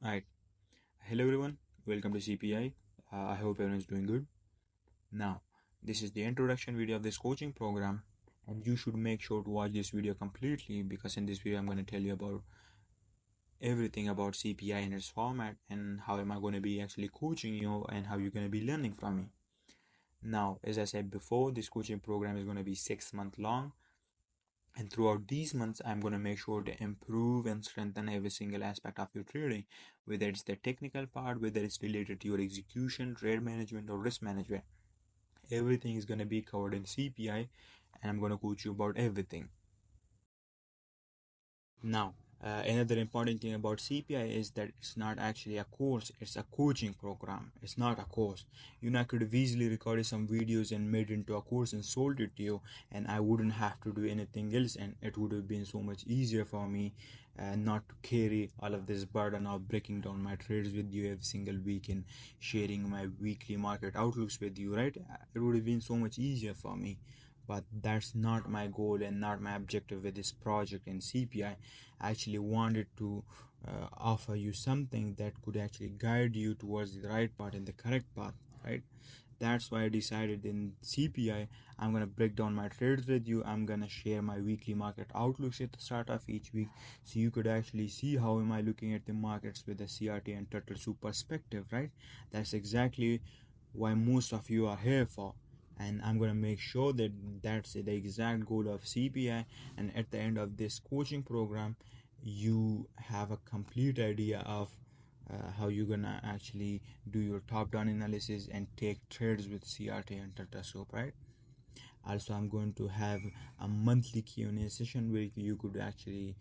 Alright, hello everyone, welcome to CPI. I hope everyone is doing good. Now, this is the introduction video of this coaching program, and you should make sure to watch this video completely because in this video I'm going to tell you about everything about CPI and its format and how am I going to be actually coaching you and how you're going to be learning from me. Now, as I said before, this coaching program is going to be 6 months long, and throughout these months, I'm going to make sure to improve and strengthen every single aspect of your trading, whether it's the technical part, whether it's related to your execution, trade management, or risk management. Everything is going to be covered in CPI, and I'm going to coach you about everything. Now, another important thing about CPI is that it's not actually a course, it's a coaching program. It's not a course. I could have easily recorded some videos and made it into a course and sold it to you, and I wouldn't have to do anything else, and it would have been so much easier for me not to carry all of this burden of breaking down my trades with you every single week and sharing my weekly market outlooks with you, right? It would have been so much easier for me, but that's not my goal and not my objective with this project in CPI. I actually wanted to offer you something that could actually guide you towards the right path and the correct path, right? That's why I decided in CPI I'm gonna break down my trades with you. I'm gonna share my weekly market outlooks at the start of each week, so you could actually see how am I looking at the markets with a CRT and turtle soup perspective, right? That's exactly why most of you are here for, and I'm going to make sure that that's the exact goal of CPI. And at the end of this coaching program, you have a complete idea of how you're going to actually do your top down analysis and take trades with CRT and Tata Soap, right? Also, I'm going to have a monthly Q&A session where you could actually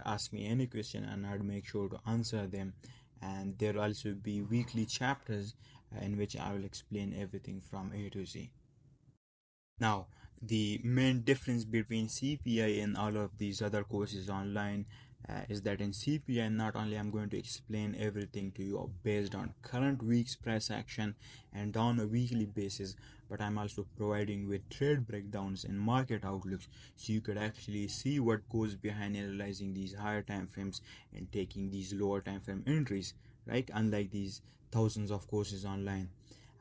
ask me any question and I'd make sure to answer them. And there'll also be weekly chapters in which I will explain everything from A to Z. Now, the main difference between CPI and all of these other courses online is that in CPI, not only I'm going to explain everything to you based on current week's price action and on a weekly basis, but I'm also providing with trade breakdowns and market outlooks so you could actually see what goes behind analyzing these higher time frames and taking these lower time frame entries, right? Unlike these thousands of courses online.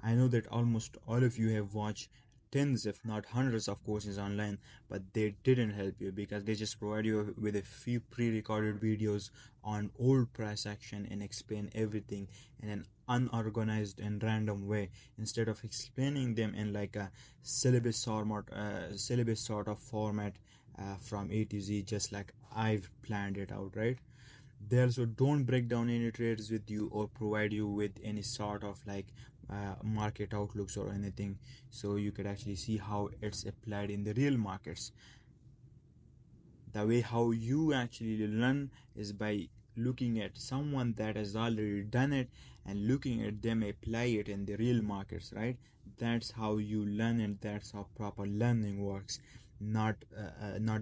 I know that almost all of you have watched tens if not hundreds of courses online, but they didn't help you because they just provide you with a few pre-recorded videos on old price action and explain everything in an unorganized and random way instead of explaining them in like a syllabus sort of format from A to Z, just like I've planned it out, right? They also don't break down any trades with you or provide you with any sort of like market outlooks or anything, so you could actually see how it's applied in the real markets. The way how you actually learn is by looking at someone that has already done it and looking at them apply it in the real markets, right? That's how you learn, and that's how proper learning works, not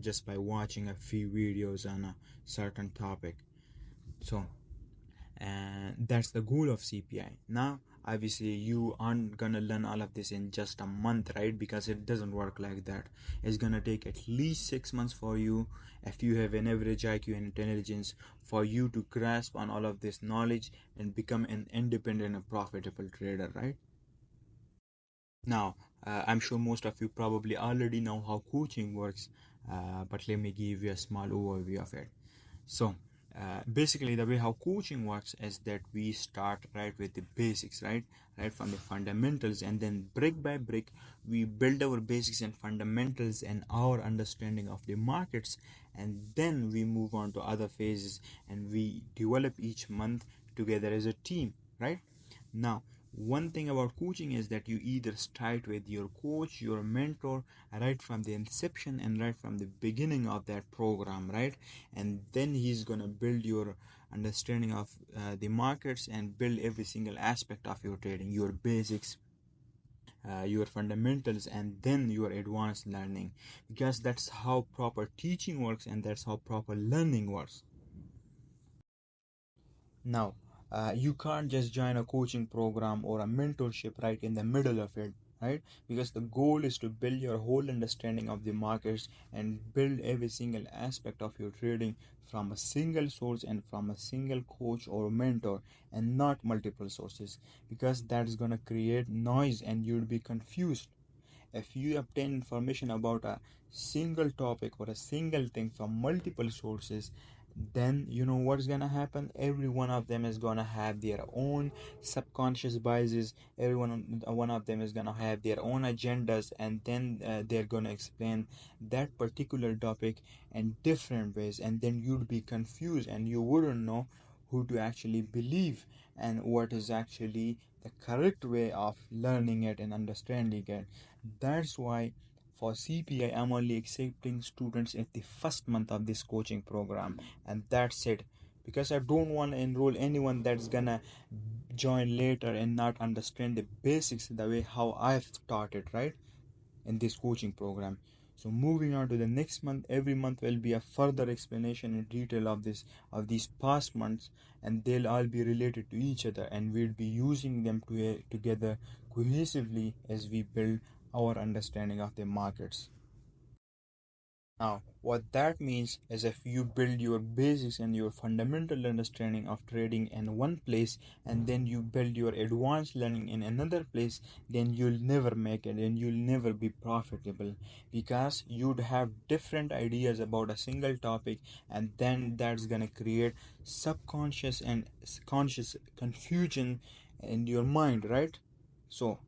just by watching a few videos on a certain topic. So, and that's the goal of CPI. Now, obviously, you aren't gonna learn all of this in just a month, right? Because it doesn't work like that. It's gonna take at least 6 months for you, if you have an average IQ and intelligence, for you to grasp on all of this knowledge and become an independent and profitable trader, right? Now, I'm sure most of you probably already know how coaching works, but let me give you a small overview of it. So, basically, the way how coaching works is that we start right with the basics, right from the fundamentals, and then brick by brick, we build our basics and fundamentals and our understanding of the markets, and then we move on to other phases and we develop each month together as a team, right? Now, one thing about coaching is that you either start with your coach, your mentor, right from the inception and right from the beginning of that program, right? And then he's gonna build your understanding of the markets and build every single aspect of your trading, your basics, your fundamentals, and then your advanced learning, because that's how proper teaching works and that's how proper learning works. Now, you can't just join a coaching program or a mentorship right in the middle of it. right? Because the goal is to build your whole understanding of the markets and build every single aspect of your trading from a single source and from a single coach or mentor, and not multiple sources, because that's going to create noise and you'll be confused. If you obtain information about a single topic or a single thing from multiple sources, then you know what's gonna happen. Every one of them is gonna have their own subconscious biases. One of them is gonna have their own agendas, and then they're gonna explain that particular topic in different ways, and then you'd be confused and you wouldn't know who to actually believe and what is actually the correct way of learning it and understanding it. That's why for CPI, I'm only accepting students at the first month of this coaching program, and that's it. Because I don't want to enroll anyone that's gonna join later and not understand the basics the way how I've taught it, right? In this coaching program. So moving on to the next month, every month will be a further explanation in detail of these past months, and they'll all be related to each other, and we'll be using them together cohesively as we build our understanding of the markets. Now, what that means is if you build your basics and your fundamental understanding of trading in one place, and then you build your advanced learning in another place, then you'll never make it and you'll never be profitable, because you'd have different ideas about a single topic, and then that's gonna create subconscious and conscious confusion in your mind, right? So,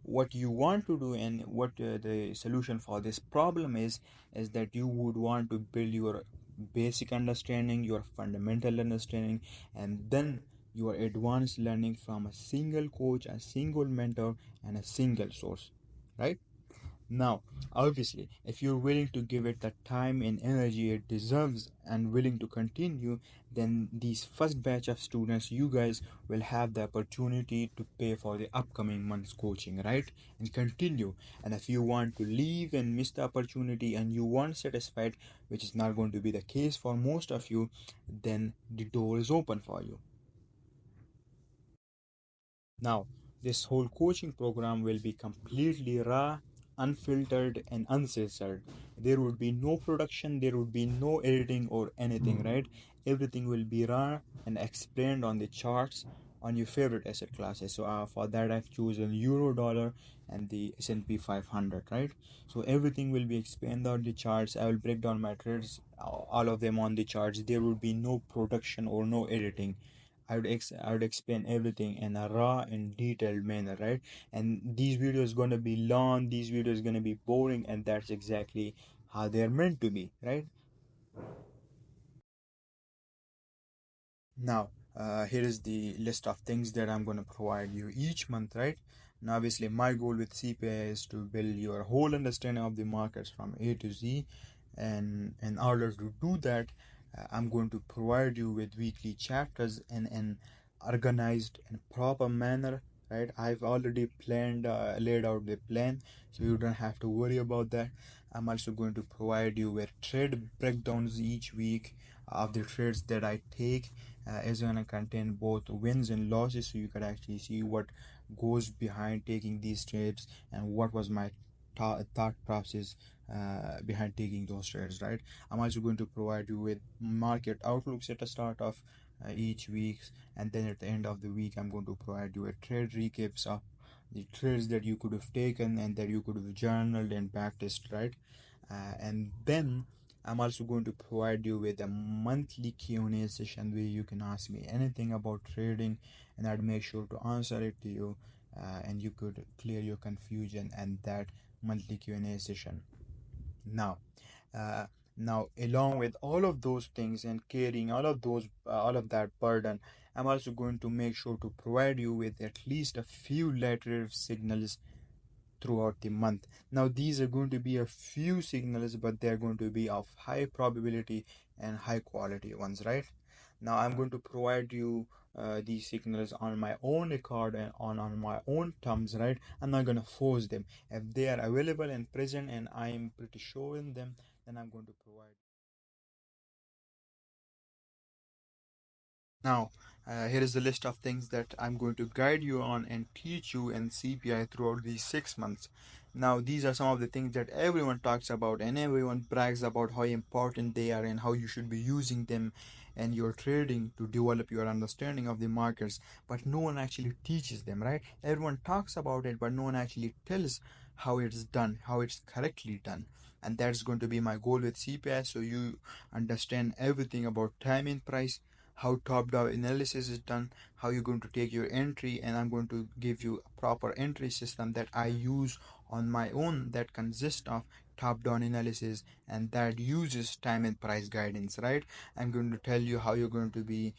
what you want to do and what the solution for this problem is that you would want to build your basic understanding, your fundamental understanding, and then your advanced learning from a single coach, a single mentor, and a single source, right? Now, obviously, if you're willing to give it the time and energy it deserves and willing to continue, then these first batch of students, you guys will have the opportunity to pay for the upcoming month's coaching, right? And continue. And if you want to leave and miss the opportunity and you weren't satisfied, which is not going to be the case for most of you, then the door is open for you. Now, this whole coaching program will be completely raw, unfiltered, and uncensored. There would be no production, there would be no editing or anything, right? Everything will be raw and explained on the charts on your favorite asset classes. So for that, I've chosen Euro, Dollar, and the S&P 500, right? So everything will be explained on the charts. I will break down my trades, all of them on the charts. There would be no production or no editing. I would explain everything in a raw and detailed manner, right? And these videos gonna be long, these videos gonna be boring, and that's exactly how they're meant to be, right? Now, here is the list of things that I'm going to provide you each month, right? Now, obviously, my goal with CPI is to build your whole understanding of the markets from A to Z. And in order to do that, I'm going to provide you with weekly chapters in an organized and proper manner, right? I've already laid out the plan, so you don't have to worry about that. I'm also going to provide you with trade breakdowns each week of the trades that I take. Is going to contain both wins and losses, so you could actually see what goes behind taking these trades and what was my thought process behind taking those trades, right? I'm also going to provide you with market outlooks at the start of each week, and then at the end of the week I'm going to provide you a trade recaps of the trades that you could have taken and that you could have journaled and practiced, right? And then I'm also going to provide you with a monthly Q&A session where you can ask me anything about trading, and I'd make sure to answer it to you, and you could clear your confusion and that monthly Q&A session. Now, uh, now along with all of those things and carrying all of that burden, I'm also going to make sure to provide you with at least a few lateral signals throughout the month. Now, these are going to be a few signals, but they're going to be of high probability and high quality ones, right? Now, I'm going to provide you these signals on my own record and on my own terms, right? I'm not going to force them. If they are available and present and I'm pretty sure in them, then I'm going to provide. Now, Here is the list of things that I'm going to guide you on and teach you in CPI throughout these 6 months. Now, these are some of the things that everyone talks about and everyone brags about how important they are and how you should be using them and your trading to develop your understanding of the markets. But no one actually teaches them, right? Everyone talks about it, but no one actually tells how it's done, how it's correctly done. And that's going to be my goal with CPI, so you understand everything about time and price, how top-down analysis is done, how you're going to take your entry, and I'm going to give you a proper entry system that I use on my own that consists of top-down analysis and that uses time and price guidance, right? I'm going to tell you how you're going to be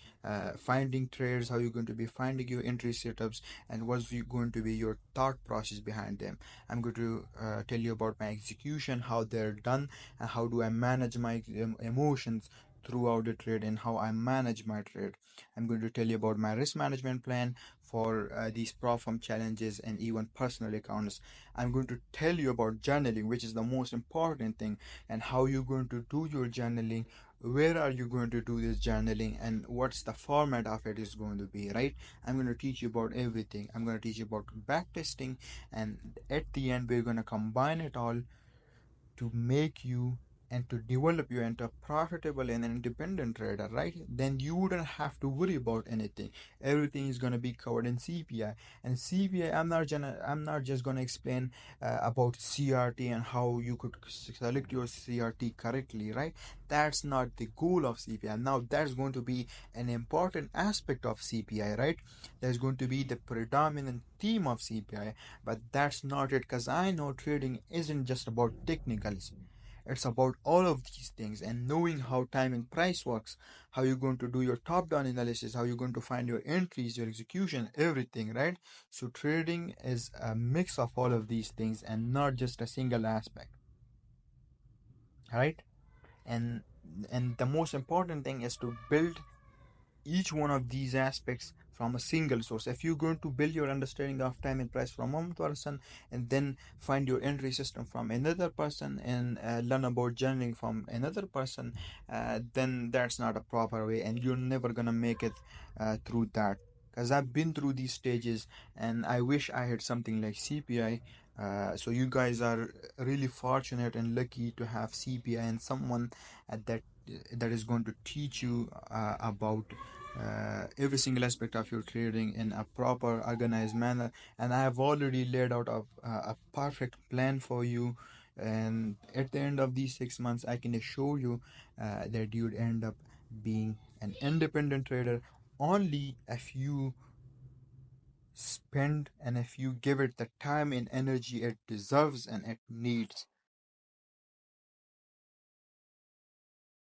finding trades, how you're going to be finding your entry setups, and what's going to be your thought process behind them. I'm going to tell you about my execution, how they're done, and how do I manage my emotions throughout the trade and how I manage my trade. I'm going to tell you about my risk management plan for these problem challenges and even personal accounts. I'm going to tell you about journaling, which is the most important thing, and how you're going to do your journaling, where are you going to do this journaling, and what's the format of it is going to be, right? I'm going to teach you about everything. I'm going to teach you about back testing, and at the end we're going to combine it all to make you and to develop you into a profitable and independent trader, right? Then you wouldn't have to worry about anything. Everything is gonna be covered in CPI. And CPI, I'm not just gonna explain about CRT and how you could select your CRT correctly, right? That's not the goal of CPI. Now that's going to be an important aspect of CPI, right? There's going to be the predominant theme of CPI, but that's not it, because I know trading isn't just about technicals. It's about all of these things and knowing how time and price works, how you're going to do your top down analysis, how you're going to find your entries, your execution, everything, right? So trading is a mix of all of these things and not just a single aspect, right? And the most important thing is to build each one of these aspects from a single source. If you're going to build your understanding of time and price from one person and then find your entry system from another person and learn about journaling from another person, then that's not a proper way and you're never gonna make it through that. Because I've been through these stages and I wish I had something like CPI. So you guys are really fortunate and lucky to have CPI and someone at that is going to teach you about every single aspect of your trading in a proper organized manner, and I have already laid out a perfect plan for you, and at the end of these 6 months I can assure you that you'd end up being an independent trader only if you spend and if you give it the time and energy it deserves and it needs.